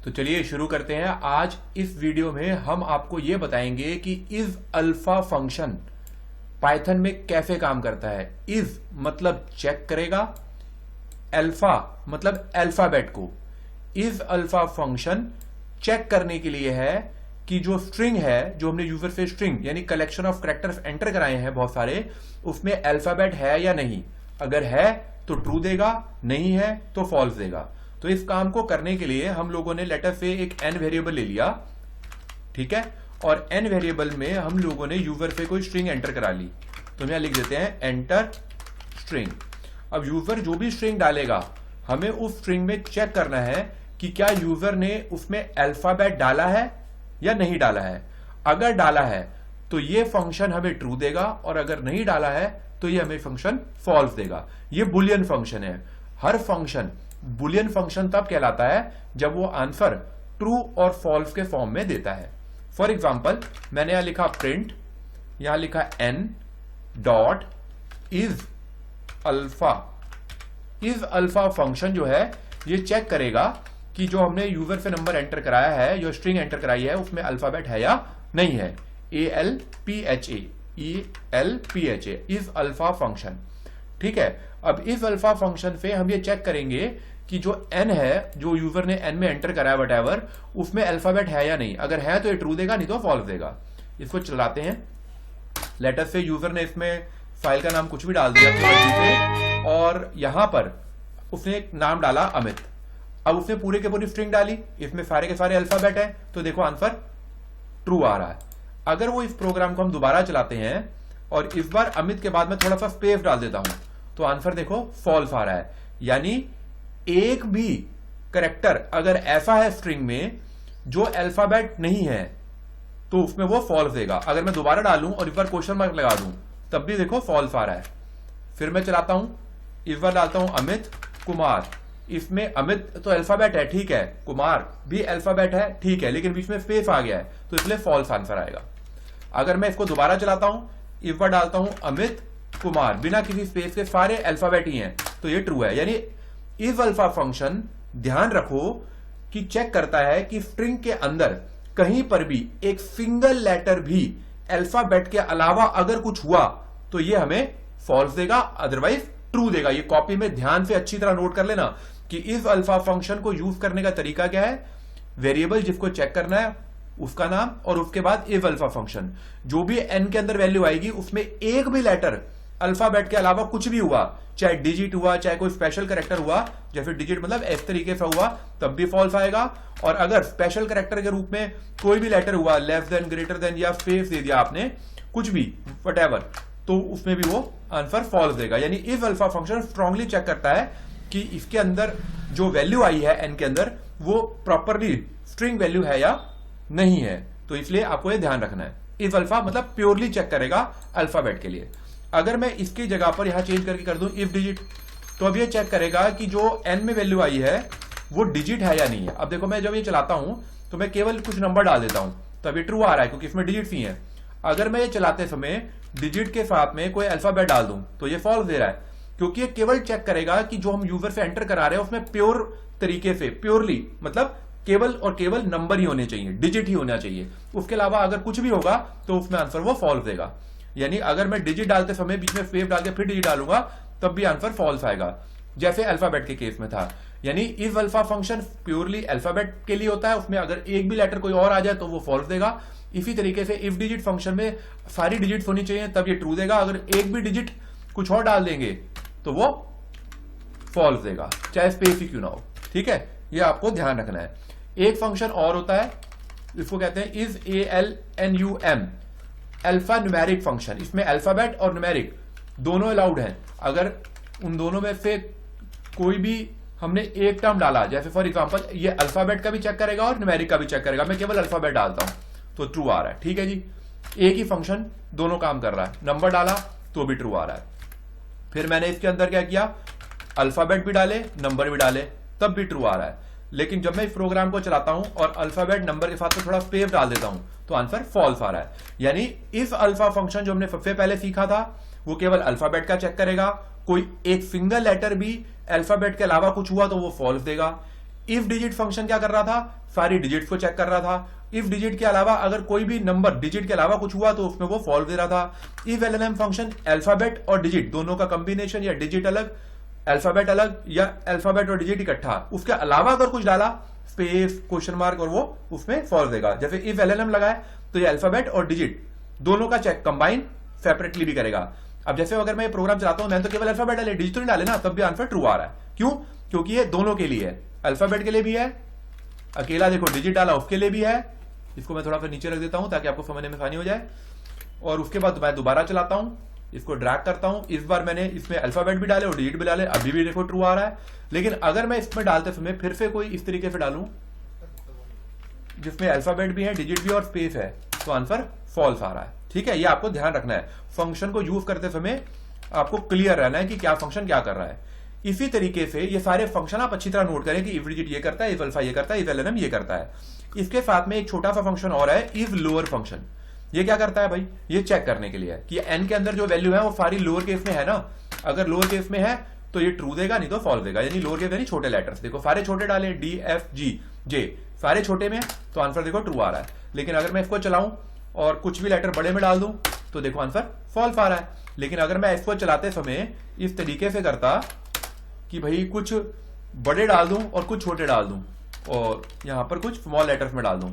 तो चलिए शुरू करते हैं। आज इस वीडियो में हम आपको यह बताएंगे कि इज अल्फा फंक्शन पाइथन में कैसे काम करता है। इज मतलब चेक करेगा, अल्फा मतलब अल्फाबेट को। इज अल्फा फंक्शन चेक करने के लिए है कि जो स्ट्रिंग है, जो हमने यूजर से स्ट्रिंग यानी कलेक्शन ऑफ कैरेक्टर्स एंटर कराए हैं बहुत सारे, उसमें अल्फाबेट है या नहीं। अगर है तो ट्रू देगा, नहीं है तो फॉल्स देगा। तो इस काम को करने के लिए हम लोगों ने लेटर से एक n वेरिएबल ले लिया, ठीक है, और n वेरिएबल में हम लोगों ने यूजर से कोई स्ट्रिंग एंटर करा ली। तो यहां लिख देते हैं एंटर स्ट्रिंग। अब यूजर जो भी स्ट्रिंग डालेगा हमें उस स्ट्रिंग में चेक करना है कि क्या यूजर ने उसमें अल्फाबेट डाला है या नहीं डाला है। अगर डाला है तो ये फंक्शन हमें ट्रू देगा, और अगर नहीं डाला है तो ये हमें फंक्शन फॉल्स देगा। ये बुलियन फंक्शन है। हर फंक्शन बुलियन फंक्शन तब कहलाता है जब वो आंसर ट्रू और फॉल्स के फॉर्म में देता है। फॉर एग्जाम्पल मैंने यहां लिखा प्रिंट, यहां लिखा n dot is alpha. Is alpha function जो है ये चेक करेगा कि जो हमने यूजर से नंबर एंटर कराया है, जो स्ट्रिंग एंटर कराई है, उसमें अल्फाबेट है या नहीं है। ALPHA इज अल्फा फंक्शन, ठीक है। अब इस अल्फा फंक्शन से हम ये चेक करेंगे कि जो n है, जो यूजर ने n में एंटर कराया वटएवर, उसमें अल्फाबेट है या नहीं। अगर है तो ये ट्रू देगा, नहीं तो फॉल्स देगा। इसको चलाते हैं। लेटर से यूजर ने इसमें फाइल का नाम कुछ भी डाल दिया अपनी मर्जी से, और यहां पर उसने एक नाम डाला अमित। अब उसने पूरे के पूरी स्ट्रिंग डाली, इसमें सारे के सारे अल्फाबेट है, तो देखो आंसर ट्रू आ रहा है। अगर वो इस प्रोग्राम को हम दोबारा चलाते हैं और इस बार अमित के बाद में थोड़ा सा स्पेस डाल देता हूं, तो आंसर देखो फॉल्स आ रहा है। यानी एक भी कैरेक्टर अगर ऐसा है स्ट्रिंग में जो अल्फाबेट नहीं है तो उसमें वो फॉल्स देगा। अगर मैं दोबारा डालूं और इस बार क्वेश्चन मार्क लगा दूं तब भी देखो फॉल्स आ रहा है। फिर मैं चलाता हूं, इस बार डालता हूं अमित कुमार। इसमें अमित तो अल्फाबेट है, ठीक है, कुमार भी अल्फाबेट है, ठीक है, लेकिन बीच में स्पेस आ गया है तो इसलिए फॉल्स आंसर आएगा। अगर मैं इसको दोबारा चलाता हूं, इस बार डालता हूं अमित कुमार, बिना किसी स्पेस के सारे अल्फाबेट ही हैं, तो ये ट्रू है। यानी इफ अल्फा फंक्शन, ध्यान रखो कि चेक करता है कि स्ट्रिंग के अंदर कहीं पर भी एक सिंगल लेटर भी अल्फाबेट के अलावा अगर कुछ हुआ तो ये हमें फॉल्स देगा, अदरवाइज ट्रू देगा। ये कॉपी में ध्यान से अच्छी तरह नोट कर लेना कि इफ अल्फा फंक्शन को यूज करने का तरीका क्या है। वेरिएबल जिसको चेक करना है उसका नाम, और उसके बाद इफ अल्फा फंक्शन। जो भी n के अंदर वैल्यू आएगी उसमें एक भी लेटर अल्फाबेट के अलावा कुछ भी हुआ, चाहे डिजिट हुआ, चाहे कोई स्पेशल कैरेक्टर हुआ, जैसे डिजिट मतलब इस तरीके से हुआ, तब भी फॉल्स आएगा। और अगर स्पेशल कैरेक्टर के रूप में कोई भी लेटर हुआ, लेस देन, ग्रेटर देन या स्पेस दे दिया आपने, कुछ भी व्हाटएवर, तो उसमें भी वो आंसर फॉल्स देगा। यानी if alpha function strongly check करता है कि इसके अंदर जो वैल्यू आई है n के अंदर वो प्रॉपरली स्ट्रिंग वैल्यू है या नहीं है। तो इसलिए आपको ये ध्यान रखना है। इफ अल्फा मतलब प्योरली चेक करेगा अल्फाबेट के लिए। अगर मैं इसकी जगह पर यहां चेंज करके कर दूं इफ डिजिट, तो अब ये चेक करेगा कि जो n में वैल्यू आई है वो डिजिट है या नहीं है। अब देखो मैं जब ये चलाता हूं तो मैं केवल कुछ नंबर डाल देता हूं, तब ये ट्रू आ रहा है क्योंकि इसमें डिजिट ही है। अगर मैं ये चलाते समय डिजिट के साथ में कोई अल्फाबेट डाल दूं तो ये फॉल्स दे रहा है, क्योंकि ये केवल चेक करेगा कि जो हम यूजर से एंटर करा रहे हैं उसमें प्योर तरीके से, प्योरली मतलब केवल और केवल नंबर ही होने चाहिए, डिजिट ही होना चाहिए। उसके अलावा अगर कुछ भी होगा तो उसमें आंसर वो फॉल्स देगा। यानी अगर मैं डिजिट डालते समय बीच में स्पेस डाल के फिर डिजिट डालूंगा तब भी आंसर फॉल्स आएगा, जैसे अल्फाबेट के केस में था। यानी if alpha function purely alphabet के लिए होता है, उसमें अगर एक भी लेटर कोई और आ जाए तो वो फॉल्स देगा। इसी तरीके से इफ डिजिट फंक्शन में सारी डिजिट होनी चाहिए तब ये ट्रू देगा। अगर एक भी डिजिट कुछ और डाल देंगे तो वो फॉल्स देगा, चाहे स्पेस ही क्यों ना हो, ठीक है। ये आपको ध्यान रखना है। एक फंक्शन और होता है, इसको कहते हैं is ALNUM, alpha numeric function. इसमें अल्फाबेट और न्यूमेरिक दोनों अलाउड हैं। अगर उन दोनों में से कोई भी हमने एक टर्म डाला, जैसे फॉर एग्जांपल ये अल्फाबेट का भी चेक करेगा और न्यूमेरिक का भी चेक करेगा, मैं केवल अल्फाबेट डालता हूं तो ट्रू आ रहा है, ठीक है जी। एक ही फंक्शन दोनों काम कर रहा है। नंबर डाला तो भी ट्रू आ रहा है। फिर मैंने इसके अंदर क्या किया, अल्फाबेट भी डाले, नंबर भी डाले, तब भी ट्रू आ रहा है। लेकिन जब मैं इस प्रोग्राम को चलाता हूं और अल्फाबेट नंबर के साथ में थोड़ा स्पेस डाल देता हूं तो आंसर फॉल्स आ रहा है। यानी इफ अल्फा फंक्शन जो हमने सबसे पहले सीखा था वो केवल अल्फाबेट का चेक करेगा, कोई एक सिंगल लेटर भी अल्फाबेट के अलावा कुछ हुआ तो वो फॉल्स देगा। इफ डिजिट फंक्शन क्या कर रहा था, सारी डिजिट को चेक कर रहा था। इफ डिजिट के अलावा अगर कोई भी नंबर डिजिट के अलावा कुछ हुआ तो उसमें वो फॉल्स दे रहा था। इफ एलएनएम फंक्शन अल्फाबेट और डिजिट दोनों का कंबिनेशन या डिजिट अलग अल्फाबेट अलग या अल्फाबेट और डिजिट इकट्ठा उसके अलावा अगर कुछ डाला स्पेस क्वेश्चन मार्क और वो उसमें फॉल्स देगा। जैसे इफ एलएनएम लगाए तो ये अल्फाबेट और डिजिट दोनों का चेक कंबाइन सेपरेटली भी करेगा। अब जैसे अगर मैं प्रोग्राम चलाता हूं, मैंने तो केवल अल्फाबेट डाले डिजिट नहीं डाले ना, तब भी आंसर ट्रू आ रहा है। क्यों? क्योंकि ये दोनों के लिए है, अल्फाबेट के लिए भी है, अकेला देखो डिजिट डाला उसके लिए भी है। इसको मैं थोड़ा सा नीचे रख देता हूं ताकि आपको समझने में आसानी हो जाए। और उसके बाद मैं दोबारा चलाता हूं, इसको ड्रैग करता हूं, इस बार मैंने इसमें अल्फाबेट भी डाले और डिजिट भी डाले, अभी भी देखो ट्रू आ रहा है। लेकिन अगर मैं इसमें डालते समय फिर से कोई इस तरीके से डालूं जिसमें अल्फाबेट भी है डिजिट भी और स्पेस है तो आंसर फॉल्स आ रहा है। ठीक है, ये आपको ध्यान रखना है। फंक्शन को यूज करते समय आपको क्लियर रहना है कि क्या फंक्शन क्या कर रहा है। इसी तरीके से ये सारे फंक्शन आप अच्छी तरह नोट करें कि इफ डिजिट ये करता है, इफ अल्फा ये करता है, इफ एलएनएम ये करता है। इसके साथ में एक छोटा सा फंक्शन और है, इफ लोअर फंक्शन। ये क्या करता है भाई, ये चेक करने के लिए है कि एन के अंदर जो वैल्यू है वो सारी लोअर केस में है ना। अगर लोअर केस में है तो ये ट्रू देगा, नहीं तो फॉल्स देगा। यानी लोअर केस यानी छोटे लेटर्स, देखो सारे छोटे डाले डी एफ जी जे सारे छोटे में तो आंसर देखो ट्रू आ रहा है। लेकिन अगर मैं इसको चलाऊं और कुछ भी लेटर बड़े में डाल दूं तो देखो आंसर फॉल्स आ रहा है। लेकिन अगर मैं इसको चलाते समय इस तरीके से करता कि भाई कुछ बड़े डाल दूं और कुछ छोटे डाल दूं और यहां पर कुछ स्मॉल लेटर्स में डाल दूं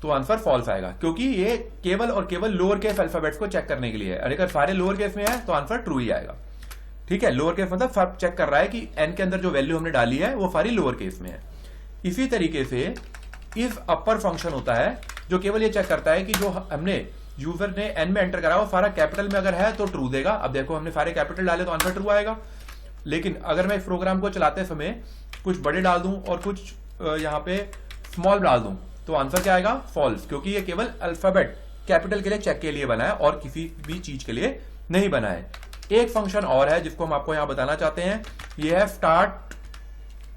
तो आंसर फॉल्स आएगा, क्योंकि ये केवल और केवल लोअर केस अल्फाबेट्स को चेक करने के लिए है। अगर सारे लोअर केस में है तो आंसर ट्रू ही आएगा। ठीक है, लोअर केस मतलब सब चेक कर रहा है कि एन के अंदर जो वैल्यू हमने डाली है वो सारी लोअर केस में है। इसी तरीके से इफ अपर फंक्शन होता है जो केवल ये चेक करता है कि जो हमने यूजर ने एन में एंटर करा वो सारा कैपिटल में अगर है तो ट्रू देगा। अब देखो हमने सारे कैपिटल डाले तो आंसर ट्रू आएगा। लेकिन अगर मैं इस प्रोग्राम को चलाते समय कुछ बड़े डाल दूं और कुछ यहाँ पे स्मॉल डाल दूं तो आंसर क्या आएगा, फॉल्स, क्योंकि ये केवल अल्फाबेट कैपिटल के लिए चेक के लिए बना है और किसी भी चीज के लिए नहीं बना है। एक फंक्शन और है जिसको हम आपको यहां बताना चाहते हैं, ये है start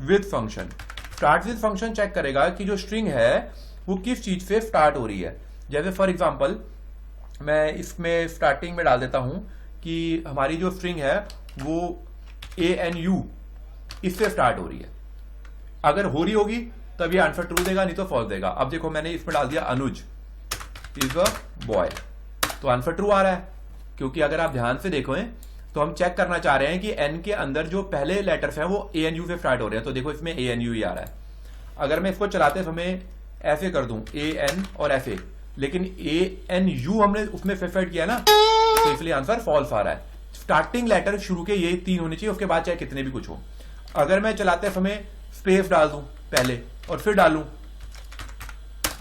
with function. Start with function check करेगा कि जो स्ट्रिंग है वो किस चीज से स्टार्ट हो रही है। जैसे फॉर एग्जांपल मैं इसमें स्टार्टिंग में डाल देता हूं कि हमारी जो स्ट्रिंग है वो ANU इससे स्टार्ट हो रही है। अगर हो रही होगी तब ये आंसर ट्रू देगा, नहीं तो फॉल्स देगा। अब देखो मैंने इसमें डाल दिया अनुज इज अ बॉय तो आंसर ट्रू आ रहा है, क्योंकि अगर आप ध्यान से देखो तो हम चेक करना चाह रहे हैं कि एन के अंदर जो पहले लेटर्स हैं वो ANU से स्टार्ट हो रहे हैं। तो देखो इसमें ANU ही आ रहा है। अगर मैं इसको चलाते समय ऐसे कर दूं AN और ऐसे, लेकिन ANU हमने उसमें प्रेफर्ड किया ना तो इसलिए आंसर फॉल्स आ रहा है। स्टार्टिंग लेटर शुरू के ये 3 होने चाहिए, उसके बाद चाहे कितने भी कुछ हो। अगर मैं चलाते समय स्पेस डाल दूं पहले और फिर डालूं,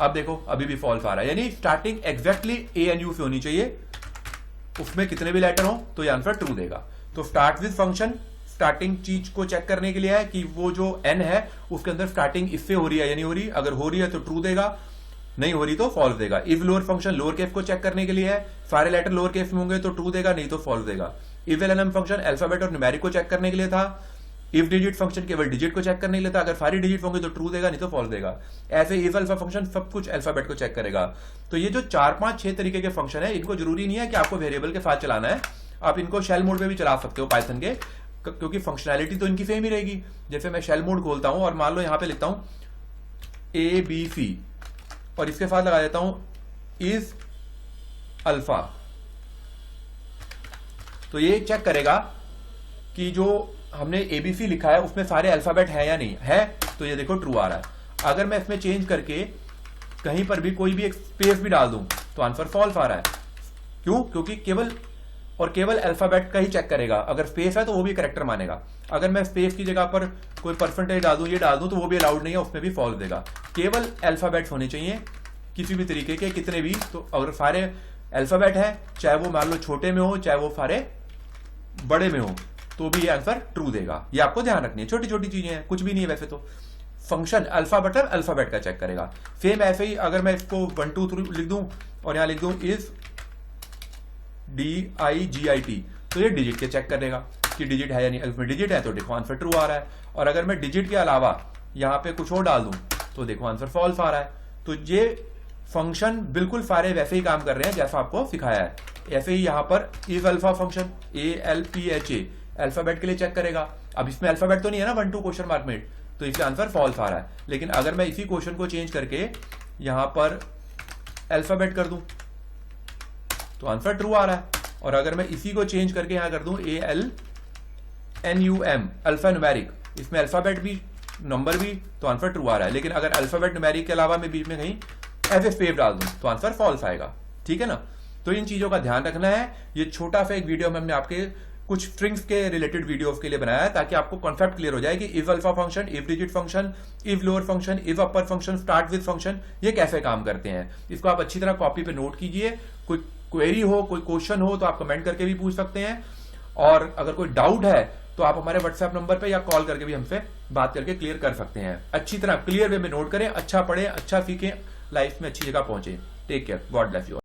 अब देखो अभी भी फॉल्स आ रहा है। यानी स्टार्टिंग एग्जैक्टली ANU से होनी चाहिए, उसमें कितने भी लेटर हो तो ये आंसर ट्रू देगा। तो स्टार्ट विद फंक्शन स्टार्टिंग चीज को चेक करने के लिए है कि वो जो n है उसके अंदर स्टार्टिंग इससे हो रही है या नहीं हो रही। अगर हो रही है तो ट्रू देगा, नहीं हो रही तो फॉल्स देगा। If lower function lower case को चेक करने के लिए है, सारे लेटर लोअर केस में होंगे तो ट्रू देगा, नहीं तो फॉल्स देगा। इफ एलएनएम फंक्शन अल्फाबेट और न्यूमेरिक को चेक करने के लिए था। इफ डिजिट फंक्शन केवल डिजिट को चेक करने के लिए था, अगर सारी डिजिट होंगे तो ट्रू देगा, नहीं तो फॉल्स देगा। ऐसे इफ अल्फा फंक्शन सब कुछ अल्फाबेट को चेक करेगा। तो ये जो 4, 5, 6 तरीके के फंक्शन है, इनको जरूरी नहीं है कि आपको वेरिएबल के साथ चलाना है, आप इनको शेल मोड में भी चला सकते हो पाइथन के, क्योंकि फंक्शनैलिटी तो इनकी सेम ही रहेगी। जैसे मैं शेल मोड खोलता हूं और मान लो यहां पे लिखता हूं ABC और इसके साथ लगा देता हूं इज अल्फा, तो ये चेक करेगा कि जो हमने ABC लिखा है उसमें सारे अल्फाबेट है या नहीं है, तो ये देखो ट्रू आ रहा है। अगर मैं इसमें चेंज करके कहीं पर भी कोई भी एक स्पेस भी डाल दूं तो आंसर फॉल्स आ रहा है। क्यों? क्योंकि केवल और केवल अल्फाबेट का ही चेक करेगा। अगर स्पेस है तो वो भी करेक्टर मानेगा। अगर मैं स्पेस की जगह पर कोई परसेंटेज डाल दूं, ये डाल दूं, तो वो भी अलाउड नहीं है, उसमें भी फॉल्स देगा। केवल अल्फाबेट्स होने चाहिए किसी भी तरीके के, कितने भी। तो अगर सारे अल्फाबेट है, चाहे वो मान लो छोटे में हो चाहे वो सारे बड़े में हो, तो भी ये आंसर ट्रू देगा। ये आपको ध्यान रखनी है, छोटी छोटी चीजें हैं, कुछ भी नहीं है वैसे तो। फंक्शन अल्फाबेट अल्फाबेट का चेक करेगा। सेम ऐसे ही अगर मैं इसको 1 2 3 लिख दूं और यहां लिख दूं इज DIGIT, तो ये डिजिट के चेक करेगा कि डिजिट है या नहीं। अगर डिजिट है तो देखो आंसर ट्रू आ रहा है, और अगर मैं डिजिट के अलावा यहां पे कुछ और डाल दूं तो देखो आंसर फॉल्स आ रहा है। तो ये फंक्शन बिल्कुल सारे वैसे ही काम कर रहे हैं जैसा आपको सिखाया है। ऐसे ही यहां पर if alpha function ALPHA, alphabet के लिए चेक करेगा। अब इसमें अल्फाबेट तो नहीं है ना 1 2 क्वेश्चन मार्क में, तो इसलिए आंसर फॉल्स आ रहा है। लेकिन अगर मैं इसी क्वेश्चन को चेंज करके यहां पर अल्फाबेट कर दूं तो आंसर ट्रू आ रहा है। और अगर मैं इसी को चेंज करके यहां कर दूं ALNUM अल्फा न्यूमेरिक, इसमें अल्फाबेट भी नंबर भी, तो आंसर ट्रू आ रहा है। लेकिन अगर अल्फाबेट न्यूमेरिक के अलावा मैं बीच में कहीं FFPF डाल दूं तो आंसर फॉल्स आएगा। ठीक है ना। तो इन चीजों का ध्यान रखना है। ये छोटा सा एक वीडियो में हमने आपके कुछ स्ट्रिंग्स के रिलेटेड वीडियोस के लिए बनाया है ताकि आपको कॉन्सेप्ट क्लियर हो जाए कि if alpha function, if digit function, if lower function, if upper function, start with function, ये कैसे काम करते हैं। इसको आप अच्छी तरह कॉपी पे नोट कीजिए। कोई क्वेरी हो, कोई क्वेश्चन हो तो आप कमेंट करके भी पूछ सकते हैं। और अगर कोई डाउट है तो आप हमारे व्हाट्सएप नंबर पे या कॉल करके भी हमसे बात करके क्लियर कर सकते हैं। अच्छी तरह क्लियर वे में नोट करें, अच्छा पढ़ें, अच्छा सीखें, लाइफ में अच्छी जगह पहुंचे। Take care, God bless you.